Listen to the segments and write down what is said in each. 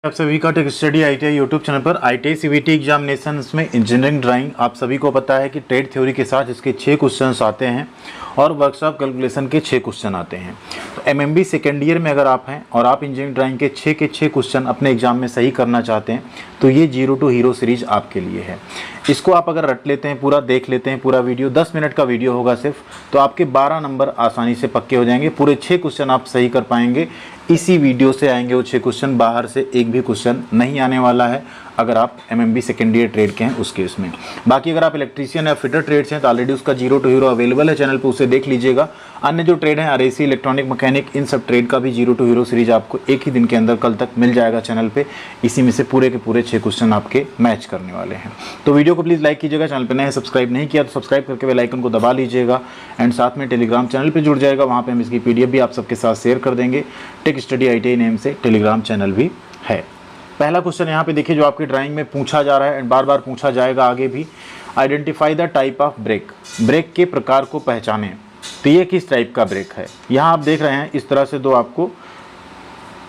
आप सभी का tech study ITI YouTube channel पर आईटीआई सीबीटी एग्जामिनेशंस में इंजीनियरिंग ड्राइंग आप सभी को पता है कि ट्रेड थ्योरी के साथ इसके 6 क्वेश्चंस आते हैं और वर्कशॉप कैलकुलेशन के 6 क्वेश्चन आते हैं। तो एमएमबी सेकेंड ईयर में अगर आप हैं और आप इंजीनियरिंग ड्राइंग के 6 क्वेश्चन अपने एग्जाम में सही करना चाहते हैं तो ये जीरो टू हीरो सीरीज आपके लिए है। इसको आप अगर रट लेते हैं, पूरा देख लेते हैं, पूरा वीडियो 10 मिनट का वीडियो होगा सिर्फ, तो आपके 12 नंबर आसानी से पक्के हो जाएंगे। पूरे 6 क्वेश्चन आप सही कर पाएंगे। इसी वीडियो से आएंगे वो 6 क्वेश्चन, बाहर से एक भी क्वेश्चन नहीं आने वाला है अगर आप एमएमबी सेकेंड ईयर ट्रेड के हैं उस केस में। बाकी अगर आप इलेक्ट्रीशियन या फिटर ट्रेड से हैं तो ऑलरेडी उसका जीरो टू हीरो अवेलेबल है चैनल पे, उसे देख लीजिएगा। अन्य जो ट्रेड हैं आरएसी, इलेक्ट्रॉनिक, मैकेनिक, इन सब ट्रेड का भी जीरो टू हीरो सीरीज आपको एक ही दिन के अंदर कल तक मिल जाएगा चैनल पे। इसी में से पूरे के पूरे 6 क्वेश्चन आपके मैच करने वाले हैं। तो वीडियो को प्लीज़ लाइक कीजिएगा, चैनल पर नए सब्सक्राइब नहीं किया तो सब्सक्राइब करके बेल आइकन को दबा लीजिएगा एंड साथ में टेलीग्राम चैनल पर जुड़ जाएगा। वहाँ पर हम इसकी PDF भी आप सबके साथ शेयर कर देंगे। टेक स्टडी आईटीआई नेम से टेलीग्राम चैनल भी है। पहला क्वेश्चन यहाँ पे देखिए जो आपकी ड्राइंग में पूछा जा रहा है एंड बार बार पूछा जाएगा आगे भी। Identify the type of brake, brake के प्रकार को पहचानें। तो ये किस टाइप का ब्रेक है? यहाँ आप देख रहे हैं इस तरह से दो आपको,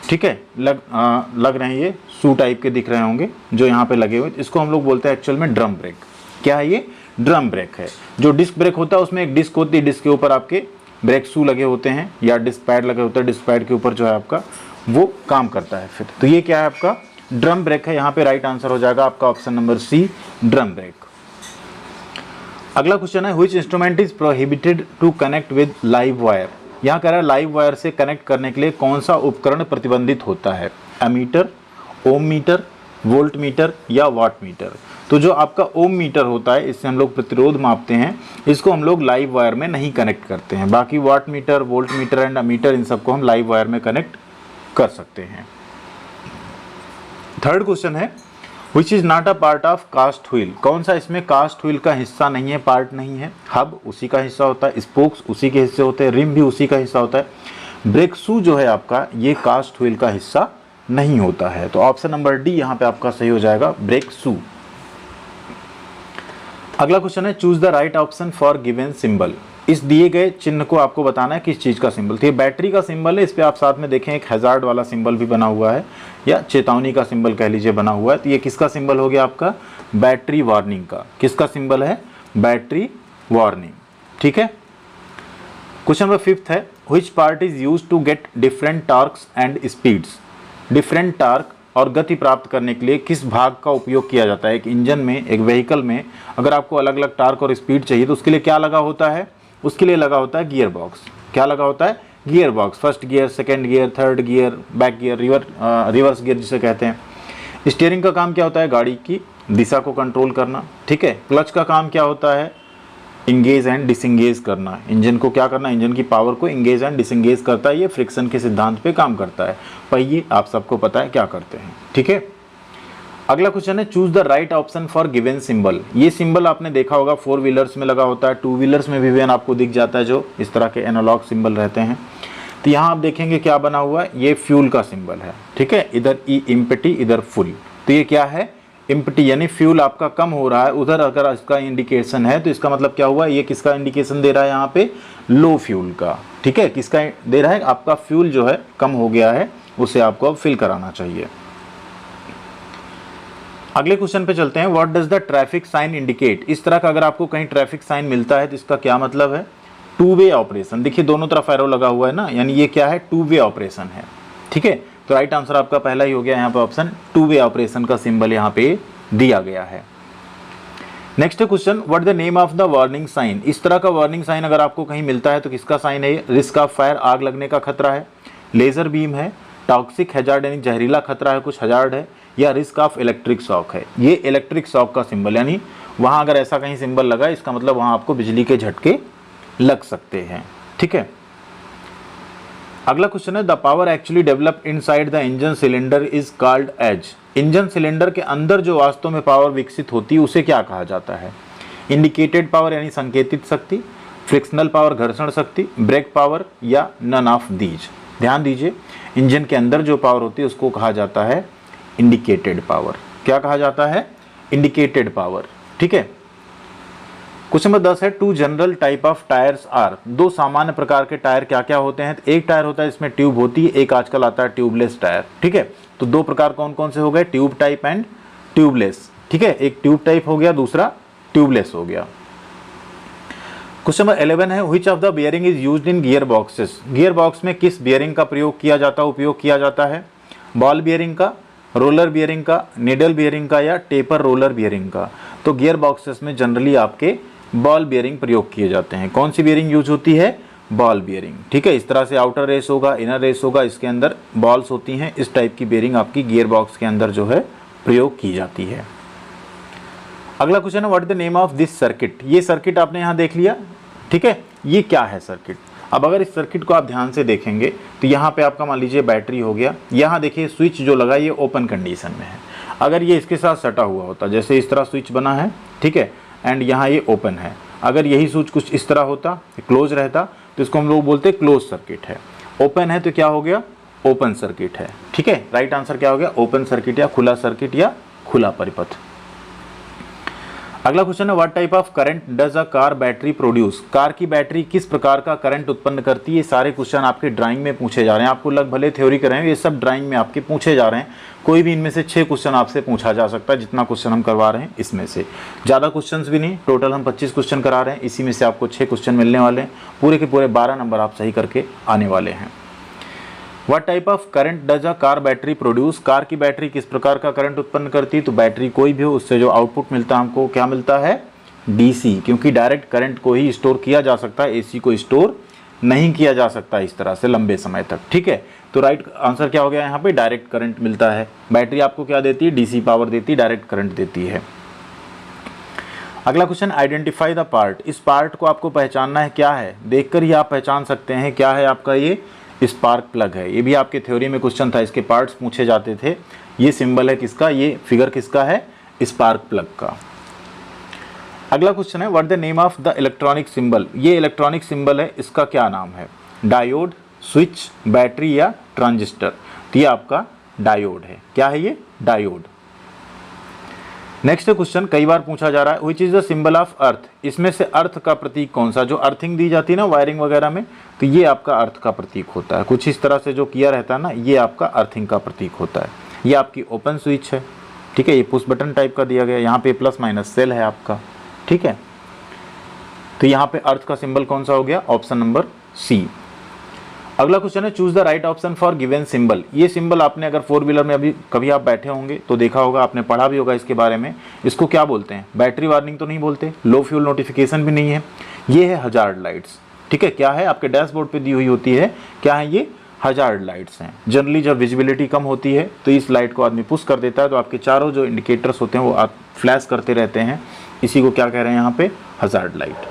ठीक है, लग रहे हैं, ये शू टाइप के दिख रहे होंगे जो यहाँ पे लगे हुए। इसको हम लोग बोलते हैं एक्चुअल में ड्रम ब्रेक। क्या है ये? ड्रम ब्रेक है। जो डिस्क ब्रेक होता है उसमें एक डिस्क होती है, डिस्क के ऊपर आपके ब्रेक शू लगे होते हैं या डिस्क पैड लगे होते हैं। डिस्क पैड के ऊपर जो है आपका वो काम करता है फिर। तो ये क्या है? आपका ड्रम ब्रेक है। यहाँ पे राइट आंसर हो जाएगा आपका option number C, drum brake. अगला क्वेश्चन है which instrument is prohibited to connect with live wire. यहाँ कह रहा है लाइव वायर से कनेक्ट करने के लिए कौन सा उपकरण प्रतिबंधित होता है? एमीटर, ओम मीटर, वोल्ट मीटर या वाट मीटर। तो जो आपका ओम मीटर होता है इससे हम लोग प्रतिरोध मापते हैं, इसको हम लोग लाइव वायर में नहीं कनेक्ट करते हैं। बाकी watt meter, volt meter and ammeter, इन सबको हम लाइव वायर में कनेक्ट कर सकते हैं। थर्ड क्वेश्चन है which is not a part of cast wheel. कौन सा इसमें कास्ट व्हील का हिस्सा नहीं है, पार्ट नहीं है? हब उसी का हिस्सा होता है, स्पोक्स उसी के हिस्से होते हैं, रिम भी उसी का हिस्सा होता है। ब्रेक शू जो है आपका ये कास्ट व्हील का हिस्सा नहीं होता है। तो ऑप्शन नंबर डी यहाँ पे आपका सही हो जाएगा, ब्रेक शू। अगला क्वेश्चन है choose the right option for given symbol. इस दिए गए चिन्ह को आपको बताना है किस चीज का सिंबल। तो ये बैटरी का सिंबल है, इस पे आप साथ में देखें एक हैजार्ड वाला सिंबल भी बना हुआ है या चेतावनी का सिंबल कह लीजिए बना हुआ है। तो ये किसका सिंबल हो गया? आपका बैटरी वार्निंग का। किसका सिंबल है? Battery warning. ठीक है। क्वेश्चन नंबर 5 है which part is used to get different torques and speeds. Different torque और गति प्राप्त करने के लिए किस भाग का उपयोग किया जाता है? एक इंजन में, एक व्हीकल में अगर आपको अलग अलग टॉर्क और स्पीड चाहिए तो उसके लिए क्या लगा होता है? उसके लिए लगा होता है गियर बॉक्स। क्या लगा होता है? Gear box. First gear, second gear, third gear, back gear, reverse gear जिसे कहते हैं। स्टीयरिंग का काम क्या होता है? गाड़ी की दिशा को कंट्रोल करना। ठीक है। क्लच का काम क्या होता है? इंगेज एंड डिसंगेज करना। इंजन को क्या करना? इंजन की पावर को इंगेज एंड डिसंगेज करता है। ये फ्रिक्शन के सिद्धांत पे काम करता है। पहिए आप सबको पता है क्या करते हैं। ठीक है। अगला क्वेश्चन है choose the right option for given symbol. ये सिंबल आपने देखा होगा 4 व्हीलर्स में लगा होता है, 2 व्हीलर्स में भी आपको दिख जाता है जो इस तरह के एनालॉग सिंबल रहते हैं। तो यहाँ आप देखेंगे क्या बना हुआ है? ये फ्यूल का सिंबल है। ठीक है। इधर ई एम्प्टी, इधर फुल। तो ये क्या है? एम्प्टी, यानी फ्यूल आपका कम हो रहा है। उधर अगर इसका इंडिकेशन है तो इसका मतलब क्या हुआ? ये किसका इंडिकेशन दे रहा है? यहाँ पे लो फ्यूल का। ठीक है। किसका दे रहा है? आपका फ्यूल जो है कम हो गया है, उसे आपको अब फिल कराना चाहिए। अगले क्वेश्चन पे चलते हैं what does the traffic sign indicate. इस तरह का अगर आपको कहीं ट्रैफिक साइन मिलता है तो इसका क्या मतलब है? To way operation. देखिए दोनों तरफ एरो लगा हुआ है ना, यानी ये क्या है? टू वे ऑपरेशन है। ठीक है। तो राइट आंसर आपका पहला ही हो गया यहाँ पे ऑप्शन, टू वे ऑपरेशन का सिंबल यहाँ पे दिया गया है। Next question what the name of the warning sign. इस तरह का वार्निंग साइन अगर आपको कहीं मिलता है तो किसका साइन है? रिस्क ऑफ फायर, आग लगने का खतरा है, लेजर बीम है, टॉक्सिक हैजार्ड यानी जहरीला खतरा है, कुछ हैजार्ड है, या रिस्क ऑफ इलेक्ट्रिक शॉक है। ये इलेक्ट्रिक शॉक का सिंबल, यानी वहां अगर ऐसा कहीं सिंबल लगा इसका मतलब वहां आपको बिजली के झटके लग सकते हैं। ठीक है। अगला क्वेश्चन है the power actually developed inside the engine cylinder is called as. Engine cylinder के अंदर जो वास्तव में पावर विकसित होती है उसे क्या कहा जाता है? इंडिकेटेड पावर यानी संकेतित शक्ति, फ्रिक्शनल पावर घर्षण शक्ति, ब्रेक पावर, या नन ऑफ दीज। ध्यान दीजिए, इंजन के अंदर जो पावर होती है उसको कहा जाता है इंडिकेटेड पावर। क्या कहा जाता है? Indicated power. ठीक है। क्वेश्चन नंबर 10 है two general type of tyres are. दो सामान्य प्रकार के टायर क्या क्या होते हैं? एक टायर होता है इसमें ट्यूब होती है, एक आजकल आता है ट्यूबलेस टायर। ठीक है। तो दो प्रकार कौन कौन से हो गए, ट्यूब टाइप एंड ट्यूबलेस। ठीक है, एक ट्यूब टाइप हो गया, दूसरा ट्यूबलेस हो गया। क्वेश्चन नंबर 11 है, which of the bearing is used in gear boxes. Gear box में किस बियरिंग का प्रयोग किया जाता है, उपयोग किया जाता है, बॉल बियरिंग का, रोलर बियरिंग का, निडल बियरिंग का या टेपर रोलर बियरिंग का। तो गियर बॉक्सेस में जनरली आपके बॉल बियरिंग प्रयोग किए जाते हैं। कौन सी बियरिंग यूज होती है, बॉल बियरिंग। ठीक है, इस तरह से आउटर रेस होगा, इनर रेस होगा, इसके अंदर बॉल्स होती हैं, इस टाइप की बियरिंग आपकी गियर बॉक्स के अंदर जो है प्रयोग की जाती है। अगला क्वेश्चन है, what is the name of this circuit. ये सर्किट आपने यहाँ देख लिया। ठीक है, ये क्या है सर्किट। अब अगर इस सर्किट को आप ध्यान से देखेंगे तो यहाँ पे आपका मान लीजिए बैटरी हो गया, यहाँ देखिए स्विच जो लगा ये ओपन कंडीशन में है। अगर ये इसके साथ सटा हुआ होता, जैसे इस तरह स्विच बना है, ठीक है, एंड यहाँ ये ओपन है, अगर यही स्विच कुछ इस तरह होता, क्लोज रहता, तो इसको हम लोग बोलते हैं क्लोज सर्किट है। ओपन है तो क्या हो गया, ओपन सर्किट है। ठीक है, राइट आंसर क्या हो गया, ओपन सर्किट या खुला सर्किट या खुला परिपथ। अगला क्वेश्चन है, what type of current does a car battery produce. Car की बैटरी किस प्रकार का करंट उत्पन्न करती है। ये सारे क्वेश्चन आपके ड्राइंग में पूछे जा रहे हैं। आपको लग भले थ्योरी कर रहे हैं, ये सब ड्राइंग में आपके पूछे जा रहे हैं। कोई भी इनमें से 6 क्वेश्चन आपसे पूछा जा सकता है, जितना क्वेश्चन हम करवा रहे हैं इसमें से। ज़्यादा क्वेश्चन भी नहीं, टोटल हम 25 क्वेश्चन करा रहे हैं, इसी में से आपको 6 क्वेश्चन मिलने वाले हैं। पूरे के पूरे 12 नंबर आप सही करके आने वाले हैं। What type of current does a car battery produce. Car की बैटरी किस प्रकार का करंट उत्पन्न करती है। तो बैटरी कोई भी हो, उससे जो आउटपुट मिलता है हमको क्या मिलता है, डीसी, क्योंकि डायरेक्ट करंट को ही स्टोर किया जा सकता है, एसी को स्टोर नहीं किया जा सकता इस तरह से लंबे समय तक। ठीक है, तो राइट आंसर क्या हो गया, यहाँ पे डायरेक्ट करंट मिलता है। बैटरी आपको क्या देती है, डीसी पावर देती है, डायरेक्ट करंट देती है। अगला क्वेश्चन, आइडेंटिफाई द पार्ट। इस पार्ट को आपको पहचानना है, क्या है, देखकर ही आप पहचान सकते हैं क्या है आपका, ये स्पार्क प्लग है। ये भी आपके थ्योरी में क्वेश्चन था, इसके पार्ट्स पूछे जाते थे। ये सिंबल है किसका, ये फिगर किसका है, स्पार्क प्लग का। अगला क्वेश्चन है, what the name of the electronic symbol. ये इलेक्ट्रॉनिक सिंबल है, इसका क्या नाम है, डायोड, स्विच, बैटरी या ट्रांजिस्टर। तो ये आपका डायोड है। क्या है ये, डायोड। नेक्स्ट क्वेश्चन कई बार पूछा जा रहा है, which is the symbol of earth. इसमें से अर्थ का प्रतीक कौन सा, जो अर्थिंग दी जाती है ना वायरिंग वगैरह में, तो ये आपका अर्थ का प्रतीक होता है। कुछ इस तरह से जो किया रहता है ना, ये आपका अर्थिंग का प्रतीक होता है। ये आपकी ओपन स्विच है। ठीक है, ये पुश बटन टाइप का दिया गया, यहाँ पे प्लस माइनस सेल है आपका। ठीक है, तो यहाँ पे अर्थ का सिंबल कौन सा हो गया, ऑप्शन नंबर सी। अगला क्वेश्चन है, choose the right option for given symbol. ये सिंबल आपने अगर 4 व्हीलर में अभी कभी आप बैठे होंगे तो देखा होगा, आपने पढ़ा भी होगा इसके बारे में। इसको क्या बोलते हैं, बैटरी वार्निंग तो नहीं बोलते, लो फ्यूल नोटिफिकेशन भी नहीं है, ये है हजार्ड लाइट्स। ठीक है, क्या है, आपके डैशबोर्ड पे दी हुई होती है, क्या है ये, हजार्ड लाइट्स हैं। जनरली जब विजिबिलिटी कम होती है तो इस लाइट को आदमी पुश कर देता है, तो आपके चारों जो इंडिकेटर्स होते हैं वो आप फ्लैश करते रहते हैं। इसी को क्या कह रहे हैं यहाँ पे, हजार्ड लाइट।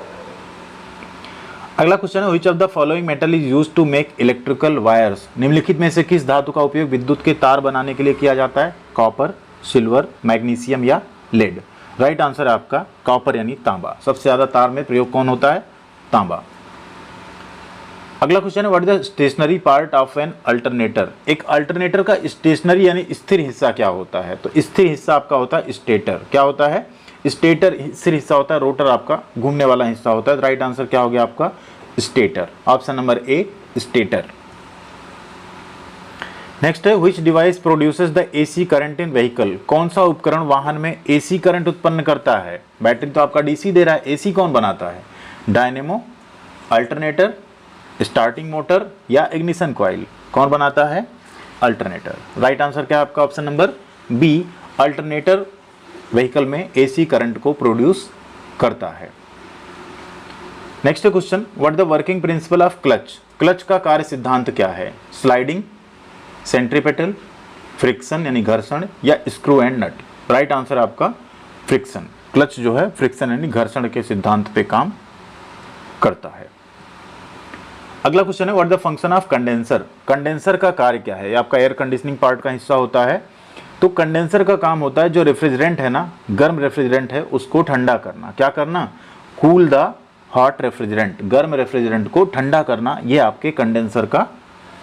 अगला क्वेश्चन है, which of the following metal is used to make electrical wires. निम्नलिखित में से किस धातु का उपयोग विद्युत के तार बनाने के लिए किया जाता है, कॉपर, सिल्वर, मैग्नीशियम या लेड। राइट आंसर है आपका कॉपर यानी तांबा। सबसे ज्यादा तार में प्रयोग कौन होता है, तांबा। अगला क्वेश्चन है, what is the stationary part of an alternator. एक अल्टरनेटर का स्टेशनरी यानी स्थिर हिस्सा क्या होता है। तो स्थिर हिस्सा आपका होता है स्टेटर। क्या होता है, स्टेटर स्थिर हिस्सा होता है, रोटर आपका घूमने वाला हिस्सा होता है। राइट आंसर क्या हो गया आपका, stator, option number A, stator. Next है, which device produces the AC current in vehicle. कौन सा उपकरण वाहन में एसी करंट उत्पन्न करता है। बैटरी तो आपका डीसी दे रहा है, एसी कौन बनाता है, डायनेमो, अल्टरनेटर, स्टार्टिंग मोटर या इग्निशन कॉइल। कौन बनाता है, अल्टरनेटर। राइट आंसर क्या है आपका, option number B, alternator vehicle में एसी करंट को प्रोड्यूस करता है। Next question, what the working principle of clutch. Clutch का कार्य सिद्धांत क्या है, स्लाइडिंग, सेंट्रीपेटल, फ्रिक्शन यानी घर्षण या screw and nut. Right answer आपका फ्रिक्शन। क्लच जो है फ्रिक्शन यानी घर्षण के सिद्धांत पे काम करता है। अगला क्वेश्चन है, what the function of condenser. Condenser का कार्य क्या है, ये आपका एयर कंडीशनिंग पार्ट का हिस्सा होता है। तो कंडेंसर का काम होता है, जो रेफ्रिजरेंट है ना, गर्म रेफ्रिजरेंट है, उसको ठंडा करना। क्या करना, कूल द हॉट रेफ्रिजरेंट, गर्म रेफ्रिजरेंट को ठंडा करना, ये आपके कंडेंसर का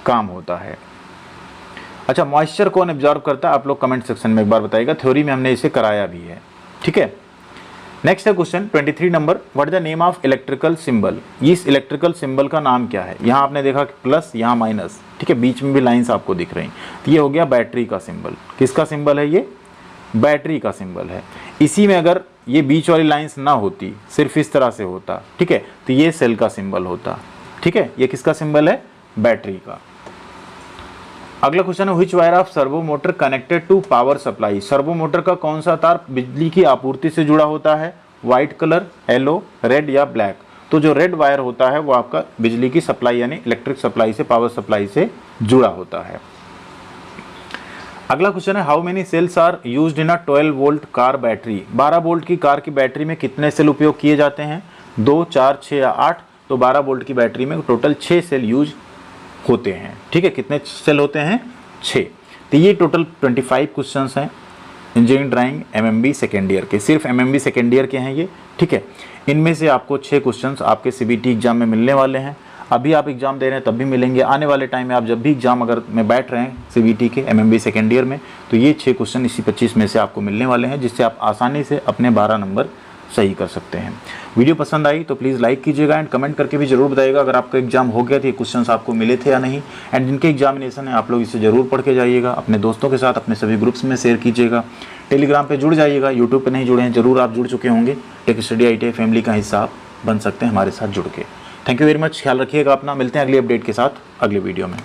काम होता है। अच्छा, मॉइस्चर कौन एब्जॉर्ब करता है, आप लोग कमेंट सेक्शन में एक बार बताइएगा। थ्योरी में हमने इसे कराया भी है। ठीक है, नेक्स्ट है question 23 number, what is the name of electrical symbol. इस इलेक्ट्रिकल सिंबल का नाम क्या है। यहाँ आपने देखा प्लस, यहाँ माइनस, ठीक है, बीच में भी लाइंस आपको दिख रही। तो ये हो गया बैटरी का सिंबल। किसका सिंबल है ये, बैटरी का सिंबल है। इसी में अगर ये बीच वाली लाइंस ना होती, सिर्फ इस तरह से होता, ठीक है, तो ये सेल का सिंबल होता, ठीक है। ये किसका सिंबल है, बैटरी का। अगला क्वेश्चन है, which wire of servo motor connected to power supply. Servo motor का कौन सा तार बिजली की आपूर्ति से जुड़ा होता है, व्हाइट कलर, येलो, रेड या ब्लैक। तो जो रेड वायर होता है वो आपका बिजली की सप्लाई यानी इलेक्ट्रिक सप्लाई से, पावर सप्लाई से जुड़ा होता है। अगला क्वेश्चन है, how many cells are used in a 12 volt car battery. 12 volt की कार की बैटरी में कितने सेल उपयोग किए जाते हैं, 2, 4, 6 या 8। तो 12 वोल्ट की बैटरी में टोटल 6 सेल यूज होते हैं, ठीक है। कितने सेल होते हैं, 6। तो ये टोटल 25 क्वेश्चंस हैं engineering drawing MMB second year के, सिर्फ एमएमबी सेकेंड ईयर के हैं ये, ठीक है। इनमें से आपको 6 क्वेश्चंस आपके सीबीटी एग्जाम में मिलने वाले हैं। अभी आप एग्जाम दे रहे हैं तब भी मिलेंगे, आने वाले टाइम में आप जब भी एग्जाम अगर में बैठ रहे हैं सीबीटी के एमएमबी सेकेंड ईयर में, तो ये 6 क्वेश्चन इसी 25 में से आपको मिलने वाले हैं, जिससे आप आसानी से अपने 12 नंबर सही कर सकते हैं। वीडियो पसंद आई तो प्लीज़ लाइक कीजिएगा एंड कमेंट करके भी जरूर बताइएगा अगर आपका एग्जाम हो गया तो ये क्वेश्चंस आपको मिले थे या नहीं। एंड जिनके एग्जामिनेशन है आप लोग इसे जरूर पढ़ के जाइएगा, अपने दोस्तों के साथ अपने सभी ग्रुप्स में शेयर कीजिएगा। टेलीग्राम पे जुड़ जाइएगा, यूट्यूब पे नहीं जुड़े हैं, जरूर आप जुड़ चुके होंगे। टेक स्टडी ITI फैमिली का हिस्सा आप बन सकते हैं हमारे साथ जुड़ के। थैंक यू वेरी मच, ख्याल रखिएगा अपना। मिलते हैं अगली अपडेट के साथ अगले वीडियो में।